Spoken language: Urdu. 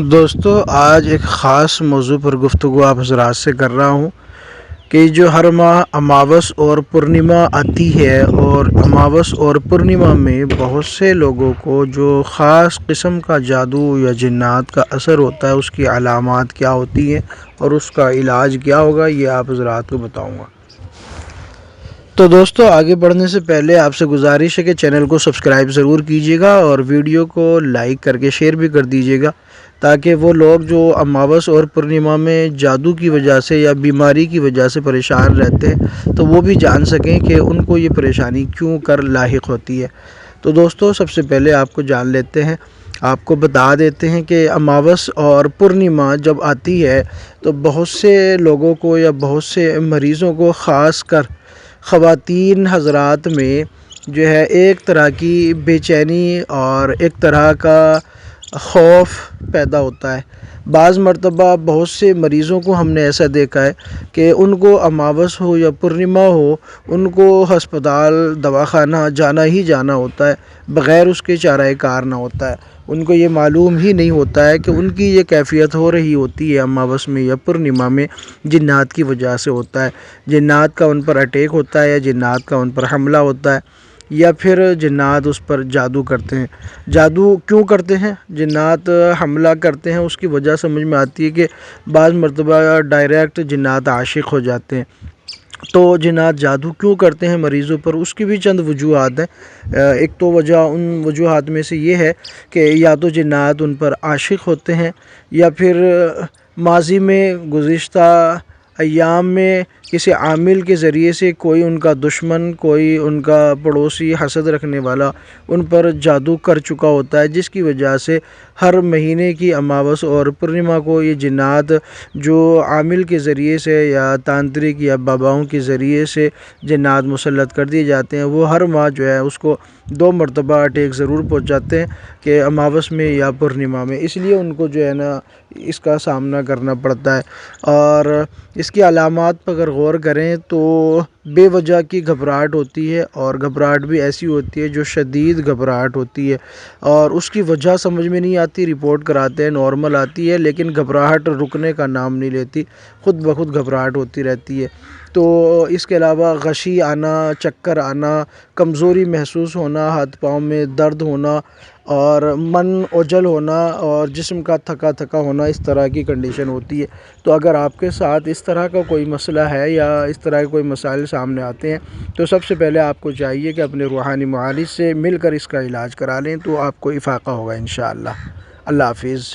دوستو آج ایک خاص موضوع پر گفتگو آپ حضرات سے کر رہا ہوں کہ جو ہر ماہ اماوس اور پورنیما آتی ہے، اور اماوس اور پورنیما میں بہت سے لوگوں کو جو خاص قسم کا جادو یا جنات کا اثر ہوتا ہے، اس کی علامات کیا ہوتی ہیں اور اس کا علاج کیا ہوگا، یہ آپ حضرات کو بتاؤں گا۔ تو دوستو آگے بڑھنے سے پہلے آپ سے گزارش ہے کہ چینل کو سبسکرائب ضرور کیجیے گا اور ویڈیو کو لائک کر کے شیئر بھی کر دیجیے گا، تاکہ وہ لوگ جو اماوس اور پورنیما میں جادو کی وجہ سے یا بیماری کی وجہ سے پریشان رہتے ہیں تو وہ بھی جان سکیں کہ ان کو یہ پریشانی کیوں کر لاحق ہوتی ہے۔ تو دوستو سب سے پہلے آپ کو جان لیتے ہیں، آپ کو بتا دیتے ہیں کہ اماوس اور پورنیما جب آتی ہے تو بہت سے لوگوں کو یا بہت سے مریضوں کو، خاص کر خواتین حضرات میں جو ہے ایک طرح کی بے چینی اور ایک طرح کا خوف پیدا ہوتا ہے۔ بعض مرتبہ بہت سے مریضوں کو ہم نے ایسا دیکھا ہے کہ ان کو اماوس ہو یا پورنیما ہو، ان کو ہسپتال دواخانہ جانا ہی جانا ہوتا ہے، بغیر اس کے چارہ کار نہ ہوتا ہے۔ ان کو یہ معلوم ہی نہیں ہوتا ہے کہ ان کی یہ کیفیت ہو رہی ہوتی ہے اماوس میں یا پورنیما میں جنات کی وجہ سے ہوتا ہے، جنات کا ان پر اٹیک ہوتا ہے یا جنات کا ان پر حملہ ہوتا ہے، یا پھر جنات اس پر جادو کرتے ہیں۔ جادو کیوں کرتے ہیں، جنات حملہ کرتے ہیں، اس کی وجہ سمجھ میں آتی ہے کہ بعض مرتبہ ڈائریکٹ جنات عاشق ہو جاتے ہیں۔ تو جنات جادو کیوں کرتے ہیں مریضوں پر، اس کی بھی چند وجوہات ہیں۔ ایک تو وجہ ان وجوہات میں سے یہ ہے کہ یا تو جنات ان پر عاشق ہوتے ہیں، یا پھر ماضی میں گزشتہ ایام میں کسی عامل کے ذریعے سے کوئی ان کا دشمن، کوئی ان کا پڑوسی، حسد رکھنے والا ان پر جادو کر چکا ہوتا ہے، جس کی وجہ سے ہر مہینے کی اماوس اور پورنیما کو یہ جنات جو عامل کے ذریعے سے یا تانترک یا باباؤں کے ذریعے سے جنات مسلط کر دیے جاتے ہیں، وہ ہر ماہ جو ہے اس کو 2 مرتبہ اٹیک ضرور پہنچاتے ہیں کہ اماوس میں یا پورنیما میں، اس لیے ان کو جو ہے نا اس کا سامنا کرنا پڑتا ہے۔ اور اس کی علامات پر اگر غور کریں تو بے وجہ کی گھبراہٹ ہوتی ہے، اور گھبراہٹ بھی ایسی ہوتی ہے جو شدید گھبراہٹ ہوتی ہے، اور اس کی وجہ سمجھ میں نہیں آتی، رپورٹ کراتے ہیں نارمل آتی ہے، لیکن گھبراہٹ رکنے کا نام نہیں لیتی، خود بخود گھبراہٹ ہوتی رہتی ہے۔ تو اس کے علاوہ غشی آنا، چکر آنا، کمزوری محسوس ہونا، ہاتھ پاؤں میں درد ہونا، اور من اوجھل ہونا، اور جسم کا تھکا تھکا ہونا، اس طرح کی کنڈیشن ہوتی ہے۔ تو اگر آپ کے ساتھ اس طرح کا کوئی مسئلہ ہے یا اس طرح کے کوئی مسائل سامنے آتے ہیں تو سب سے پہلے آپ کو چاہیے کہ اپنے روحانی معالج سے مل کر اس کا علاج کرا لیں، تو آپ کو افاقہ ہوگا انشاءاللہ۔ اللہ حافظ۔